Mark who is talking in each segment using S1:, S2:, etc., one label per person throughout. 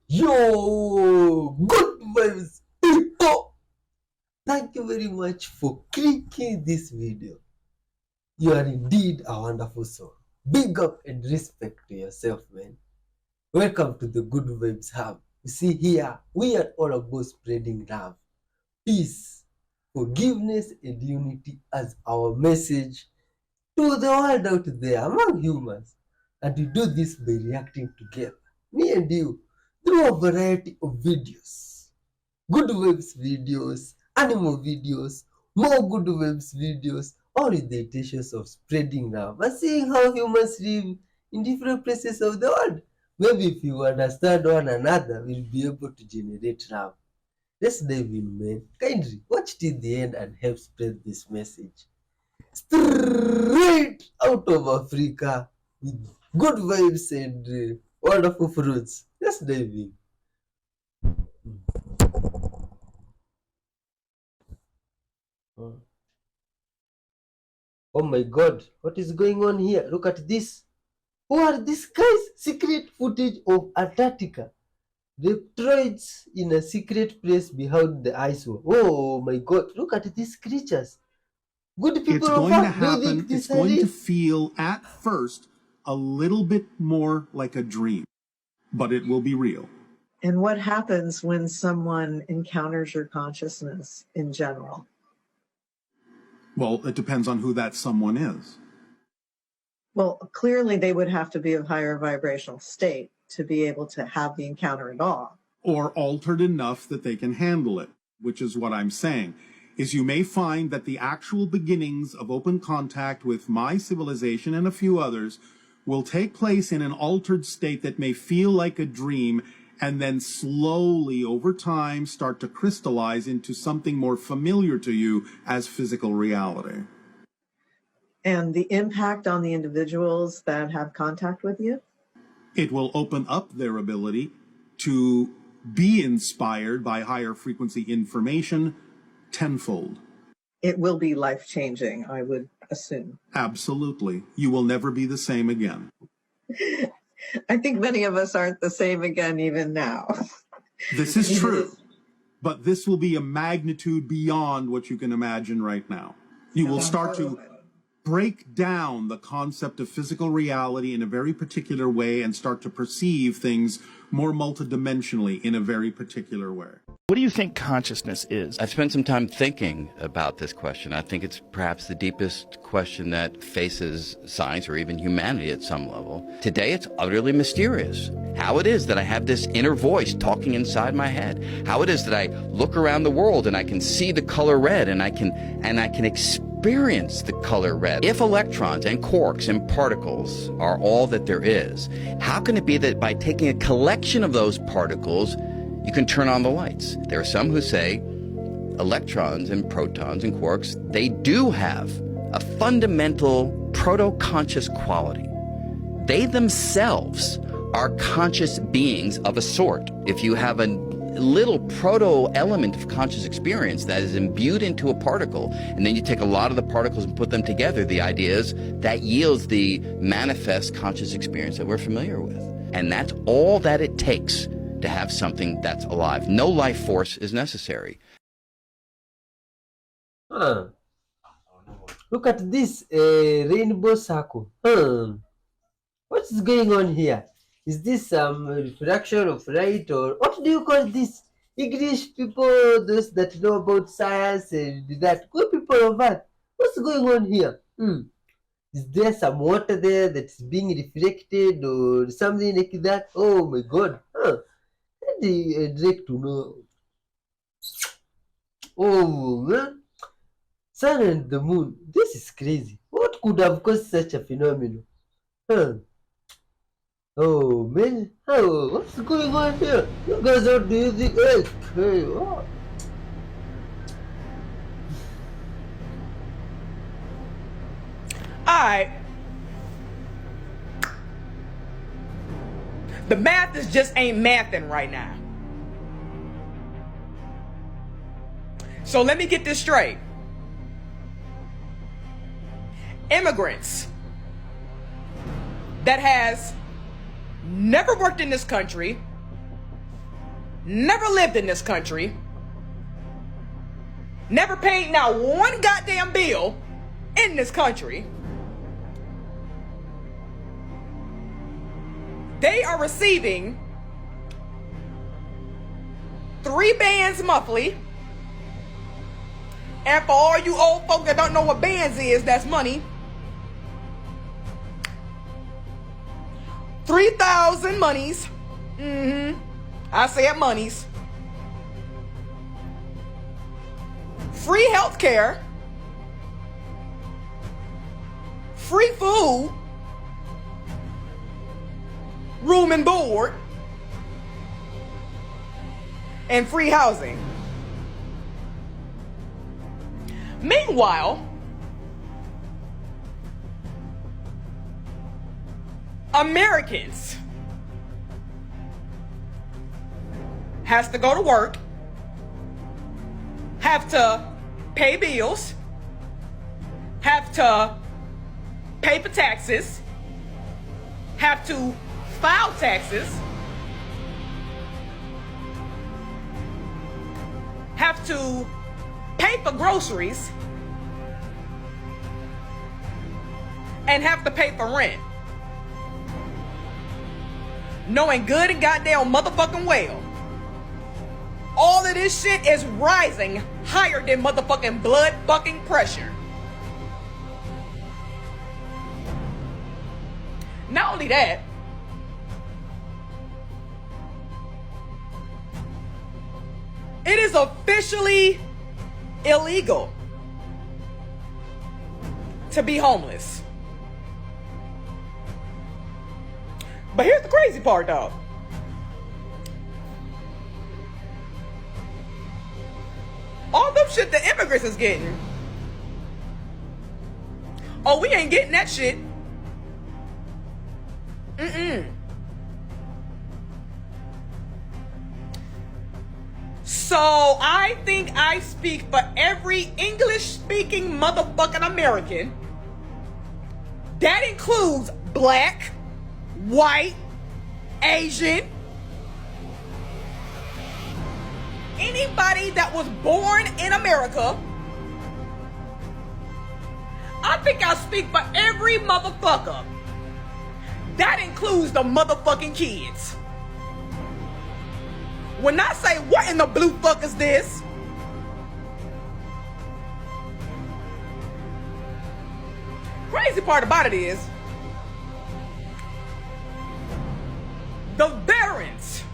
S1: Yo, good vibes, people. Thank you very much for clicking this video. You are indeed a wonderful soul. Big up and respect to yourself, man. Welcome to the Good Vibes Hub. You see here, we are all about spreading love, peace, forgiveness, and unity as our message to the world out there among humans. And we do this by reacting together, me and you, through a variety of videos. Good vibes videos, animal videos, more good vibes videos, all with the intentions of spreading love and seeing how humans live in different places of the world. Maybe if you understand one another, we'll be able to generate love. Let's dive in, man. Kindly watch till the end and help spread this message. Straight out of Africa with good vibes and wonderful fruits. Let's dive in. Oh my god, what is going on here? Look at this. Who are these guys? Secret footage of Antarctica. Reptroids in a secret place behind the ice wall. Oh my god, look at these creatures. Good people
S2: It's
S1: of
S2: going to
S1: Earth, do you think
S2: happen.
S1: this
S2: It's going
S1: is
S2: to
S1: real?
S2: feel at first a little bit more like a dream, but it will be real.
S3: And what happens when someone encounters your consciousness in general?
S2: Well, it depends on who that someone is.
S3: Well, clearly they would have to be of higher vibrational state to be able to have the encounter at all.
S2: Or altered enough that they can handle it, which is what I'm saying, is you may find that the actual beginnings of open contact with my civilization and a few others will take place in an altered state that may feel like a dream and then slowly over time start to crystallize into something more familiar to you as physical reality.
S3: And the impact on the individuals that have contact with you?
S2: It will open up their ability to be inspired by higher frequency information tenfold.
S3: It will be life-changing, I would assume.
S2: Absolutely. You will never be the same again.
S3: I think many of us aren't the same again even now.
S2: This is true, but this will be a magnitude beyond what you can imagine right now. You will start to break down the concept of physical reality in a very particular way and start to perceive things more multidimensionally in a very particular way.
S4: What do you think consciousness is?
S5: I've spent some time thinking about this question. I think it's perhaps the deepest question that faces science or even humanity at some level. Today, it's utterly mysterious. How it is that I have this inner voice talking inside my head. How it is that I look around the world and I can see the color red and I can experience the color red. If electrons and quarks and particles are all that there is, how can it be that by taking a collection of those particles, you can turn on the lights? There are some who say electrons and protons and quarks, they do have a fundamental proto-conscious quality. They themselves are conscious beings of a sort. If you have a little proto-element of conscious experience that is imbued into a particle, and then you take a lot of the particles and put them together, the idea is that yields the manifest conscious experience that we're familiar with. And that's all that it takes to have something that's alive. No life force is necessary.
S1: Look at this rainbow circle. What is going on here? Is this some refraction of light, or what do you call this? English people, those that know about science and that, good people of Earth. What's going on here? Is there some water there that's being reflected or something like that? Oh my god. I'd like to know. Oh man. Sun and the moon. This is crazy. What could have caused such a phenomenon? Oh man, what's going on here? You guys are doing the hey, what?
S6: Alright. The math is just ain't mathing right now. So let me get this straight. Immigrants that has never worked in this country, never lived in this country, never paid not one goddamn bill in this country. They are receiving 3 bands monthly. And for all you old folk that don't know what bands is, that's money. 3,000 monies. I said monies. Free health care. Free food. Room and board. And free housing. Meanwhile, Americans has to go to work, have to pay bills, have to pay for taxes, have to file taxes, have to pay for groceries, and have to pay for rent. Knowing good and goddamn motherfucking well, all of this shit is rising higher than motherfucking blood fucking pressure. Not only that, it is officially illegal to be homeless. But here's the crazy part, though. All them shit the immigrants is getting. Oh, we ain't getting that shit. So I think I speak for every English-speaking motherfucking American. That includes black, white, Asian, anybody that was born in America. I think I speak for every motherfucker. That includes the motherfucking kids. When I say, what in the blue fuck is this? Crazy part about it is, the veterans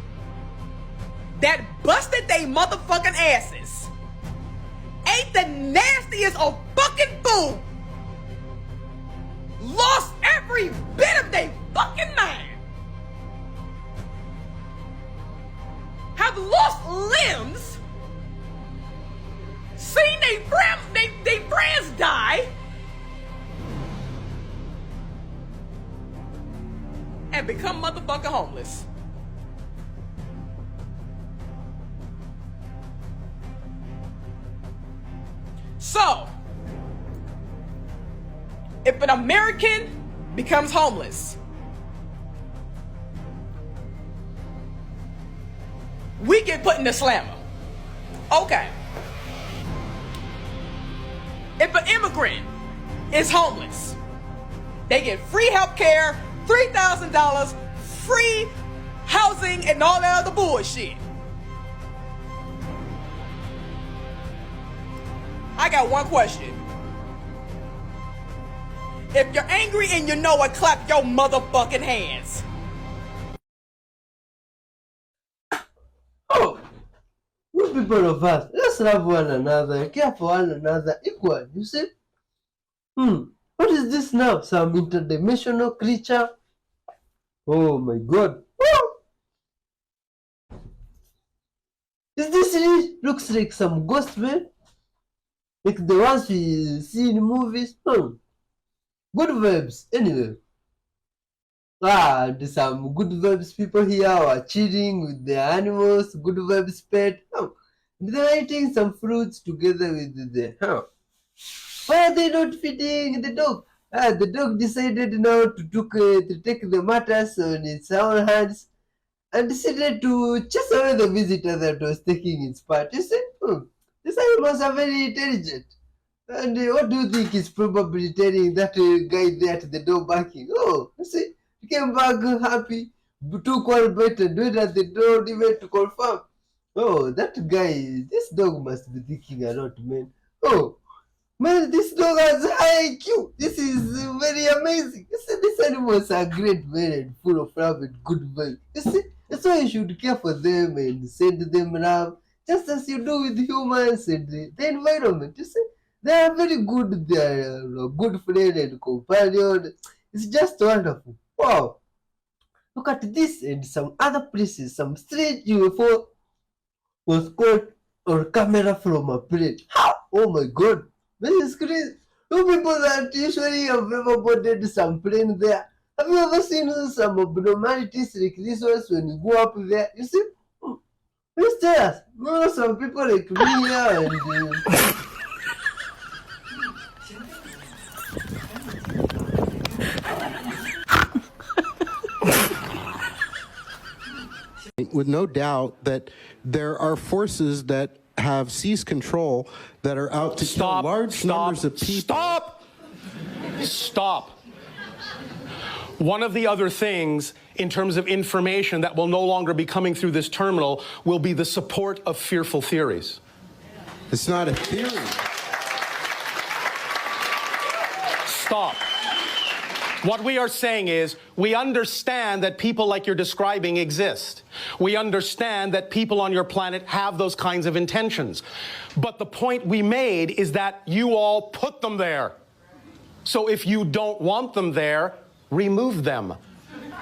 S6: that busted they motherfucking asses ate the nastiest of fucking food, lost every bit of their fucking mind, have lost limbs, seen they friends die, and become motherfucking homeless. So, if an American becomes homeless, we get put in the slammer. Okay. If an immigrant is homeless, they get free health care, $3,000, free housing, and all that other bullshit. I got one question. If you're angry and you know it, clap your motherfucking hands.
S1: Oh, good people of us, let's love one another, care for one another equal, you see? What is this now? Some interdimensional creature? Oh my god. Woo! Is this really? Looks like some ghost man? Like the ones we see in movies? Good vibes, anyway. There's some good vibes people here are chilling with their animals, good vibes pet. They're eating some fruits together with the why are they not feeding the dog? The dog decided now to take the matters on its own hands and decided to chase away the visitor that was taking its part. You see, these animals are very intelligent. And what do you think is probably telling that guy there at the door barking? Oh, you see, he came back happy, took one bite and went at the door even to confirm. Oh, that guy, this dog must be thinking a lot, man. Oh, man, this dog has high IQ. This is very amazing. You see, these animals are great, man, and full of love and good vibes. You see, that's why you should care for them and send them love, just as you do with humans and the environment. You see, they are very good. They are a good friend and companion. It's just wonderful. Wow. Look at this and some other places. Some strange UFO was caught on camera from a plane. How? Oh my god. This is crazy. You people that usually have ever boarded some plane there. Have you ever seen some abnormalities like this ones when you go up there? You see? Please tell us. No, some people like me here and...
S7: with no doubt that there are forces that have seized control that are out to kill large numbers of people.
S8: Stop. One of the other things in terms of information that will no longer be coming through this terminal will be the support of fearful theories.
S7: It's not a theory.
S8: Stop. What we are saying is, we understand that people like you're describing exist. We understand that people on your planet have those kinds of intentions. But the point we made is that you all put them there. So if you don't want them there, remove them.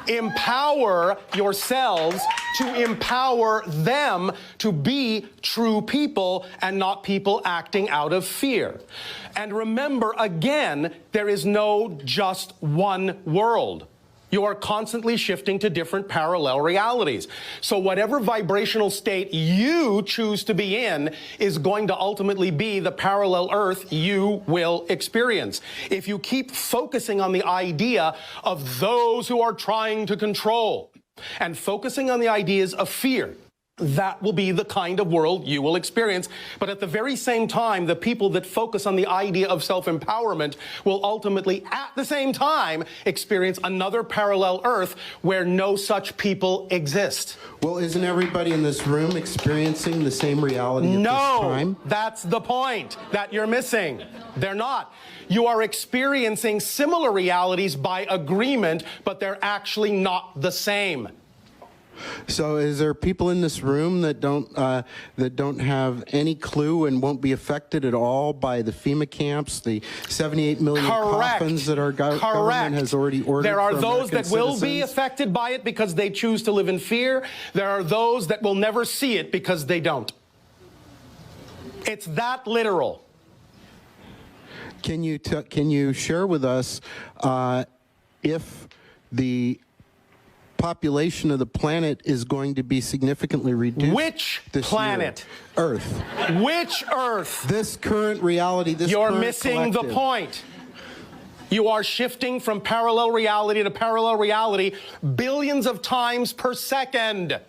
S8: Empower yourselves to empower them to be true people and not people acting out of fear. And remember, again, there is no just one world. You are constantly shifting to different parallel realities. So whatever vibrational state you choose to be in is going to ultimately be the parallel Earth you will experience. If you keep focusing on the idea of those who are trying to control and focusing on the ideas of fear, that will be the kind of world you will experience. But at the very same time, the people that focus on the idea of self-empowerment will ultimately, at the same time, experience another parallel Earth where no such people exist.
S7: Well, isn't everybody in this room experiencing the same reality at this time?
S8: No, that's the point that you're missing. They're not. You are experiencing similar realities by agreement, but they're actually not the same.
S7: So is there people in this room that don't have any clue and won't be affected at all by the FEMA camps, the 78 million coffins that our government has already ordered?
S8: There are
S7: for
S8: those
S7: American
S8: that will
S7: citizens?
S8: be affected by it because they choose to live in fear. There are those that will never see it because they don't. It's that literal.
S7: Can you share with us if the population of the planet is going to be significantly reduced?
S8: Which
S7: this
S8: planet?
S7: Year? Earth.
S8: Which Earth?
S7: This current reality, this
S8: You're
S7: current
S8: missing
S7: collective.
S8: the point. You are shifting from parallel reality to parallel reality billions of times per second.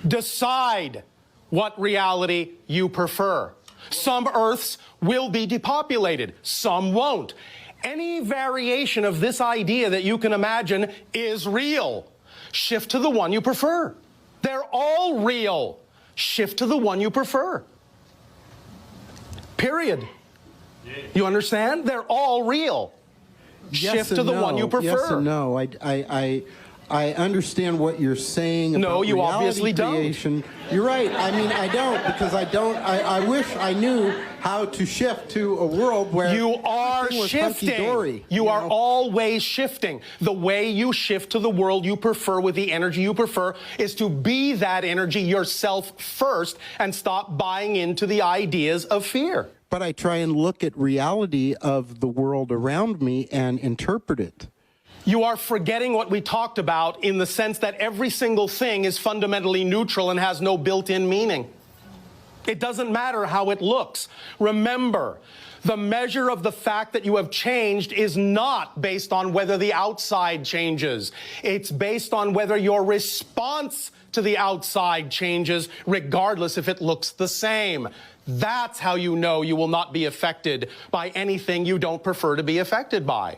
S8: Decide what reality you prefer. Some Earths will be depopulated, some won't. Any variation of this idea that you can imagine is real. Shift to the one you prefer. They're all real. Shift to the one you prefer. Period. You understand? They're all real.
S7: Yes
S8: Shift to the
S7: no.
S8: one you prefer.
S7: Yes and no. I understand what you're saying about
S8: No, you
S7: reality
S8: obviously
S7: creation. You're right. I mean, I don't, because I wish I knew how to shift to a world where
S8: you are shifting. You are always shifting. The way you shift to the world you prefer with the energy you prefer is to be that energy yourself first and stop buying into the ideas of fear.
S7: But I try and look at reality of the world around me and interpret it.
S8: You are forgetting what we talked about in the sense that every single thing is fundamentally neutral and has no built-in meaning. It doesn't matter how it looks. Remember, the measure of the fact that you have changed is not based on whether the outside changes. It's based on whether your response to the outside changes, regardless if it looks the same. That's how you know you will not be affected by anything you don't prefer to be affected by.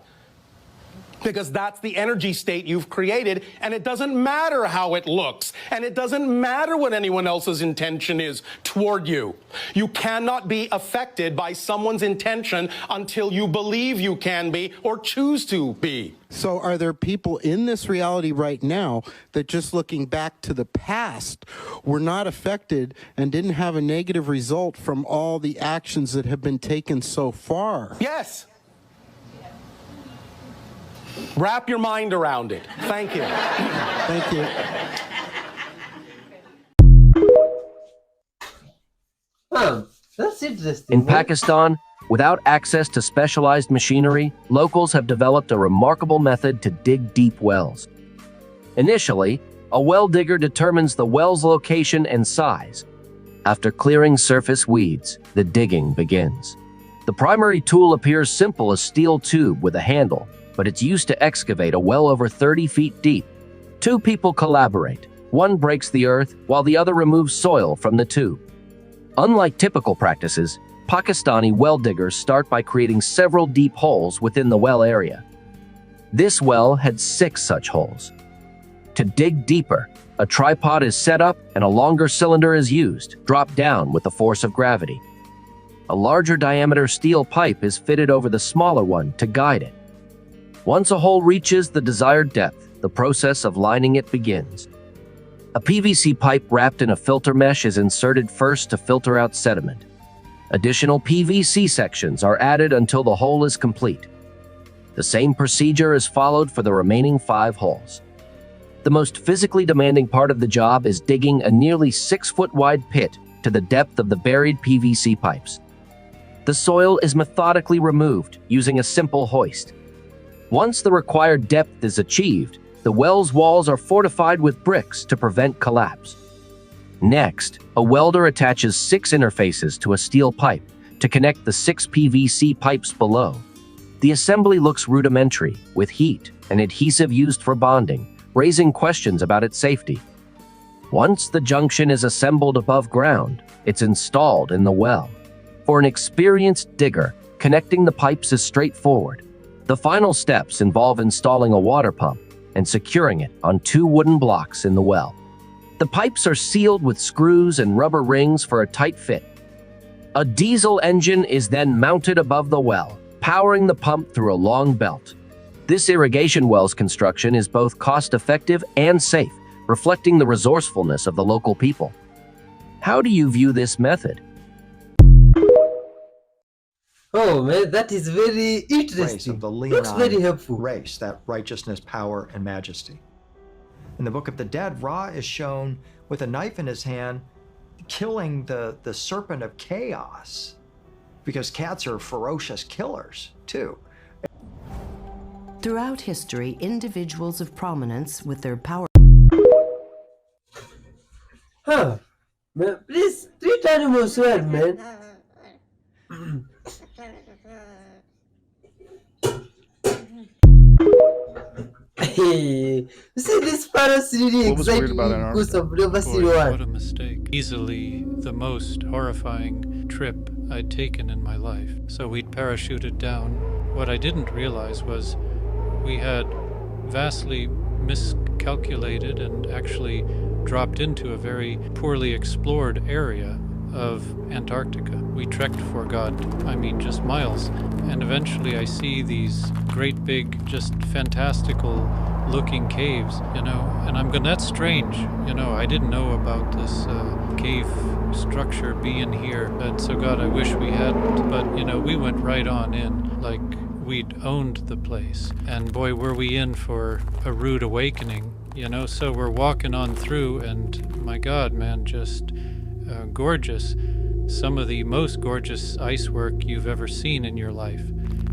S8: Because that's the energy state you've created, and it doesn't matter how it looks, and it doesn't matter what anyone else's intention is toward you. You cannot be affected by someone's intention until you believe you can be or choose to be.
S7: So are there people in this reality right now that, just looking back to the past, were not affected and didn't have a negative result from all the actions that have been taken so far?
S8: Yes. Wrap your mind around it. Thank you.
S7: Thank you.
S1: That's interesting.
S9: In Pakistan, without access to specialized machinery, locals have developed a remarkable method to dig deep wells. Initially, a well digger determines the well's location and size. After clearing surface weeds, the digging begins. The primary tool appears simple, a steel tube with a handle, but it's used to excavate a well over 30 feet deep. Two people collaborate. One breaks the earth, while the other removes soil from the tube. Unlike typical practices, Pakistani well diggers start by creating several deep holes within the well area. This well had 6 such holes. To dig deeper, a tripod is set up and a longer cylinder is used, dropped down with the force of gravity. A larger diameter steel pipe is fitted over the smaller one to guide it. Once a hole reaches the desired depth, the process of lining it begins. A PVC pipe wrapped in a filter mesh is inserted first to filter out sediment. Additional PVC sections are added until the hole is complete. The same procedure is followed for the remaining 5 holes. The most physically demanding part of the job is digging a nearly 6-foot wide pit to the depth of the buried PVC pipes. The soil is methodically removed using a simple hoist. Once the required depth is achieved, the well's walls are fortified with bricks to prevent collapse. Next, a welder attaches 6 interfaces to a steel pipe to connect the 6 PVC pipes below. The assembly looks rudimentary, with heat and adhesive used for bonding, raising questions about its safety. Once the junction is assembled above ground, it's installed in the well. For an experienced digger, connecting the pipes is straightforward. The final steps involve installing a water pump and securing it on 2 wooden blocks in the well. The pipes are sealed with screws and rubber rings for a tight fit. A diesel engine is then mounted above the well, powering the pump through a long belt. This irrigation well's construction is both cost-effective and safe, reflecting the resourcefulness of the local people. How do you view this method?
S1: Oh man, that is very
S10: Race
S1: interesting.
S10: of the
S1: Looks very
S10: Leonine
S1: helpful.
S10: race, that righteousness, power, and majesty. In the Book of the Dead, Ra is shown with a knife in his hand, killing the serpent of chaos, because cats are ferocious killers too.
S11: Throughout history, individuals of prominence with their power.
S1: Huh? Man, please treat animals well, man. Hey, see this parrot's really
S12: What was weird
S1: exciting
S12: about
S1: because of River
S12: Boy, what a
S1: 01.
S12: mistake. Easily the most horrifying trip I'd taken in my life. So we'd parachuted down. What I didn't realize was we had vastly miscalculated and actually dropped into a very poorly explored area of Antarctica. We trekked for just miles. And eventually I see these great big, just fantastical looking caves, and I'm going, that's strange. I didn't know about this cave structure being here. And so God, I wish we hadn't. But, we went right on in like we'd owned the place. And boy, were we in for a rude awakening, so we're walking on through, and my God, man, just gorgeous. Some of the most gorgeous ice work you've ever seen in your life.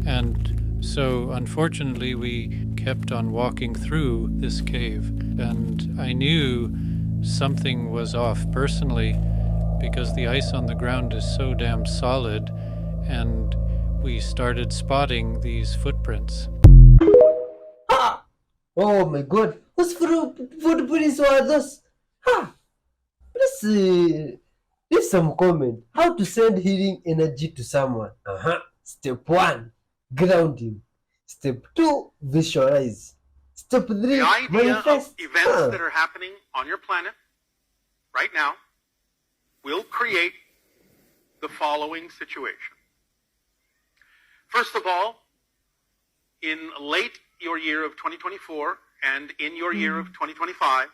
S12: And so unfortunately we kept on walking through this cave, and I knew something was off personally, because the ice on the ground is so damn solid, and we started spotting these footprints.
S1: Ha! Oh my god, whose footprints were those? Ha! Please leave some comment. How to send healing energy to someone. Step 1, ground him. Step 2, visualize. Step 3,
S2: The idea
S1: manifest.
S2: of events that are happening on your planet right now will create the following situation. First of all, in late your year of 2024 and in your year of 2025,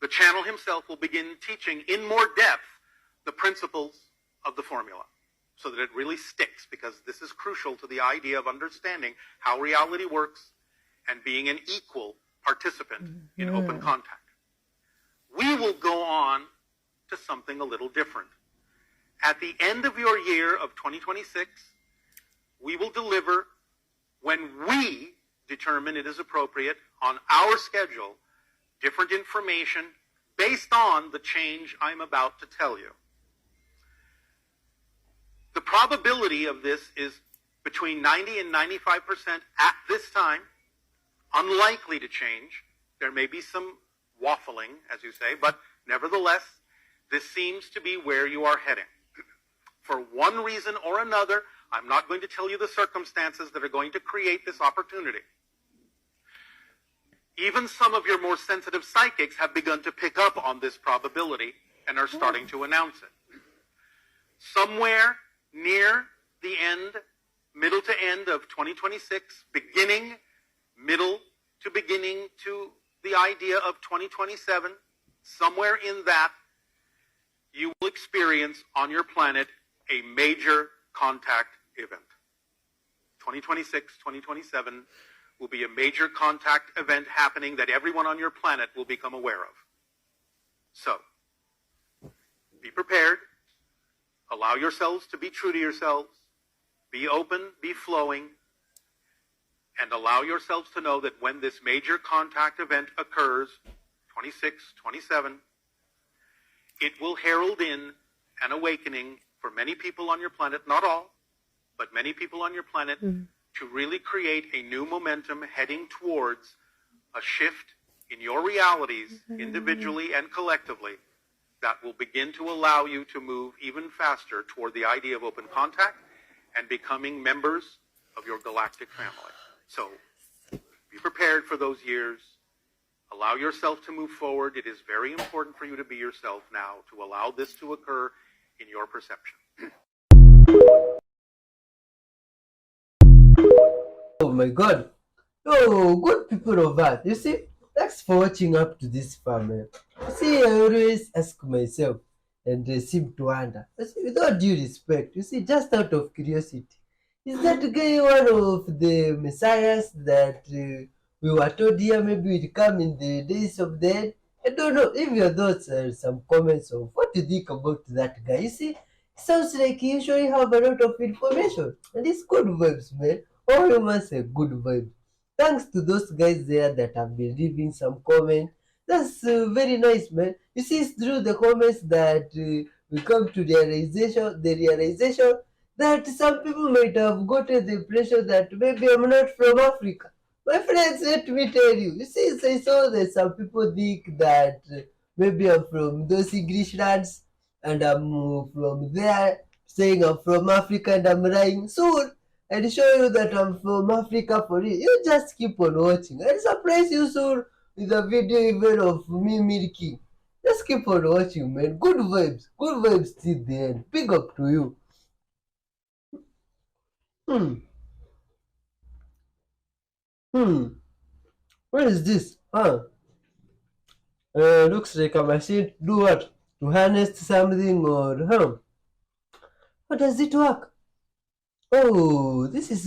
S2: the channel himself will begin teaching in more depth the principles of the formula so that it really sticks, because this is crucial to the idea of understanding how reality works and being an equal participant in open contact. We will go on to something a little different. At the end of your year of 2026, we will deliver, when we determine it is appropriate on our schedule, different information based on the change I'm about to tell you. The probability of this is between 90 and 95% at this time, unlikely to change. There may be some waffling, as you say, but nevertheless, this seems to be where you are heading. For one reason or another, I'm not going to tell you the circumstances that are going to create this opportunity. Even some of your more sensitive psychics have begun to pick up on this probability and are starting to announce it. Somewhere near the end, middle to end of 2026, middle to beginning to the idea of 2027, somewhere in that, you will experience on your planet a major contact event. 2026, 2027 will be a major contact event happening that everyone on your planet will become aware of. So, be prepared. Allow yourselves to be true to yourselves. Be open, be flowing, and allow yourselves to know that when this major contact event occurs, 26, 27, it will herald in an awakening for many people on your planet, not all, but many people on your planet, to really create a new momentum heading towards a shift in your realities, individually and collectively, that will begin to allow you to move even faster toward the idea of open contact and becoming members of your galactic family. So, be prepared for those years. Allow yourself to move forward. It is very important for you to be yourself now, to allow this to occur in your perception.
S1: Oh my god. Oh, good people of Earth. You see, thanks for watching up to this far, man. You see, I always ask myself and seem to wonder, with all due respect, you see, just out of curiosity, is that guy one of the messiahs that we were told here maybe will come in the days of the end? I don't know. If your thoughts are some comments of what you think about that guy. You see, it sounds like you usually have a lot of information. And it's good vibes, man. All humans say good vibes. Thanks to those guys there that have been leaving some comments. That's very nice, man. You see, it's through the comments that we come to the realization that some people might have gotten the impression that maybe I'm not from Africa. My friends, let me tell you. You see, I saw that some people think that maybe I'm from those English lands and I'm from there, saying I'm from Africa and I'm lying. Soon, I'll show you that I'm from Africa for you. You just keep on watching. I'll surprise you soon with a video even of me milking. Just keep on watching, man. Good vibes till the end. Big up to you. What is this? Looks like a machine. Do what? To harness something or how does it work? Oh, this is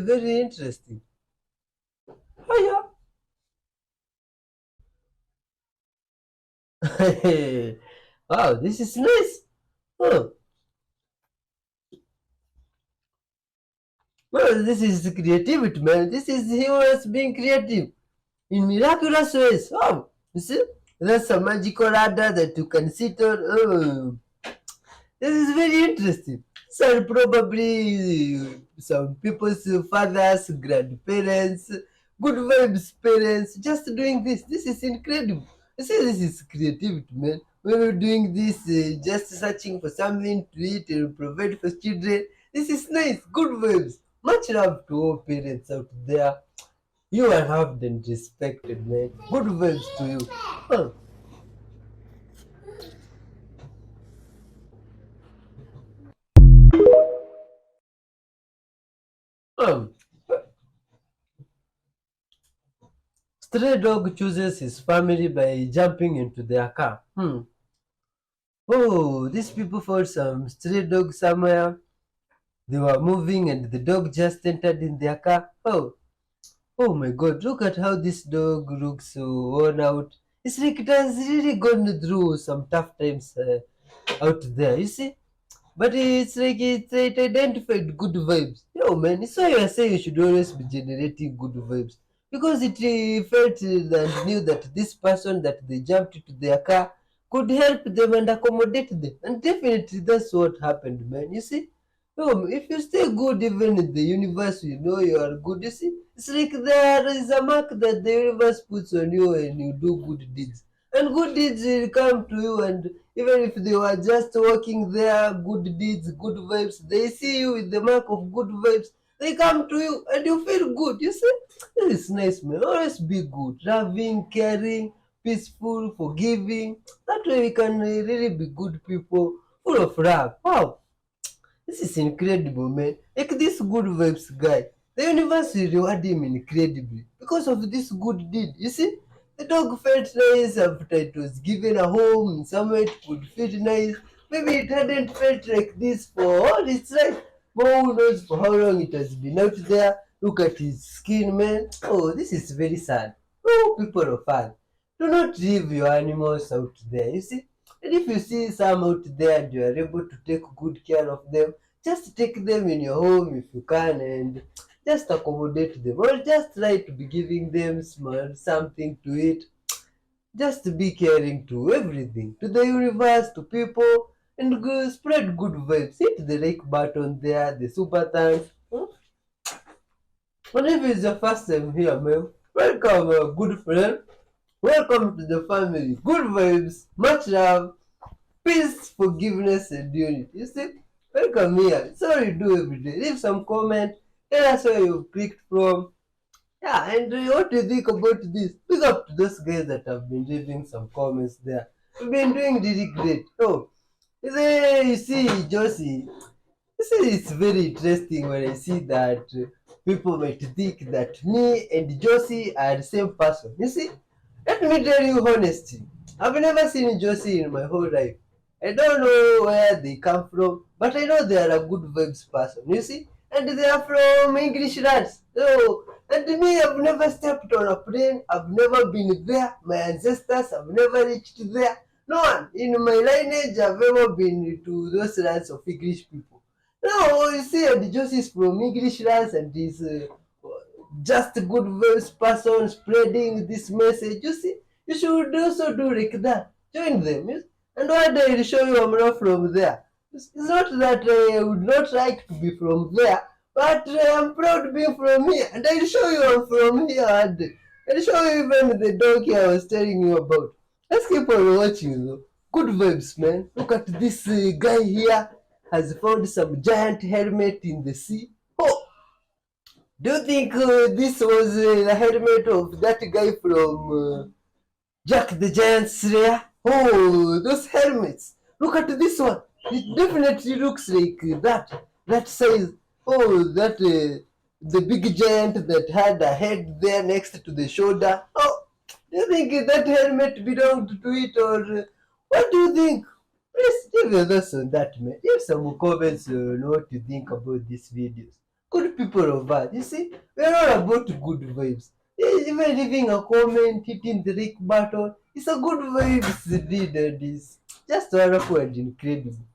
S1: very interesting. Hiya. Wow, this is nice. Well, this is creativity, man. This is humans being creative in miraculous ways. Oh, you see? That's a magical ladder that you can sit on. Oh, This is very interesting. So probably some people's fathers, grandparents, good vibes parents just doing this. This is incredible. You see, this is creativity, man. When we're doing this, just searching for something to eat and provide for children. This is nice. Good vibes. Much love to all parents out there. You are loved and respected, man. Good vibes to you. Huh. Um, Stray dog chooses his family by jumping into their car. Oh, these people found some stray dog somewhere. They were moving and the dog just entered in their car. Oh my god, look at how this dog looks so worn out. It's like it has really gone through some tough times out there, you see? But it's like it identified good vibes. Man, it's why I say you should always be generating good vibes. Because it felt and knew that this person that they jumped into their car could help them and accommodate them. And definitely that's what happened, man. You see? If you stay good even in the universe, you know you are good. You see? It's like there is a mark that the universe puts on you when you do good deeds. And good deeds will come to you, and even if they were just walking there, good deeds, good vibes, they see you with the mark of good vibes, they come to you and you feel good. You see? This is nice, man. Always be good, loving, caring, peaceful, forgiving. That way we can really be good people, full of love. Wow, this is incredible, man. Like this good vibes guy. The universe will reward him incredibly because of this good deed. You see? The dog felt nice after it was given a home somewhere it could feel nice. Maybe it hadn't felt like this for all its life. But who knows for how long it has been out there. Look at his skin, man. Oh, this is very sad. Oh, people of Earth, do not leave your animals out there, you see? And if you see some out there and you are able to take good care of them, just take them in your home if you can and just accommodate them, or just try to be giving them something to eat. Just be caring to everything, to the universe, to people, and spread good vibes. Hit the like button there, the super thanks. Whenever it's your first time here, man, welcome, good friend. Welcome to the family. Good vibes, much love, peace, forgiveness, and unity. You see, welcome here. It's all you do every day. Leave some comment. Tell us where you clicked from. Yeah, and what do you think about this? Big up to those guys that have been leaving some comments there. We've been doing really great. You see, Josie, you see, it's very interesting when I see that people might think that me and Josie are the same person. You see, let me tell you honestly, I've never seen Josie in my whole life. I don't know where they come from, but I know they are a good vibes person, you see? And they are from English lands. And me, I've never stepped on a plane, I've never been there, my ancestors have never reached there. No one in my lineage have ever been to those lands of English people. No, you see, and Josie is from English lands and is just a good voice person spreading this message. You see, you should also do like that. Join them. Yes? And one day I'll show you I'm not from there. It's not that I would not like to be from there, but I'm proud being from here. And I'll show you I'm from here. And I'll show you even the donkey I was telling you about. Let's keep on watching though. Good vibes, man. Look at this guy here. Has found some giant helmet in the sea. Do you think this was the helmet of that guy from Jack the Giant Slayer? Oh, those helmets! Look at this one. It definitely looks like that size. Oh, that the big giant that had a head there next to the shoulder. Oh, do you think that helmet belonged to it, or what do you think? Please leave your thoughts on that, man. Leave some comments on what you think about these videos. Good people of us, you see, we're all about good vibes. Even leaving a comment, hitting the like button, it's a good vibes deed, and it's just wonderful and incredible.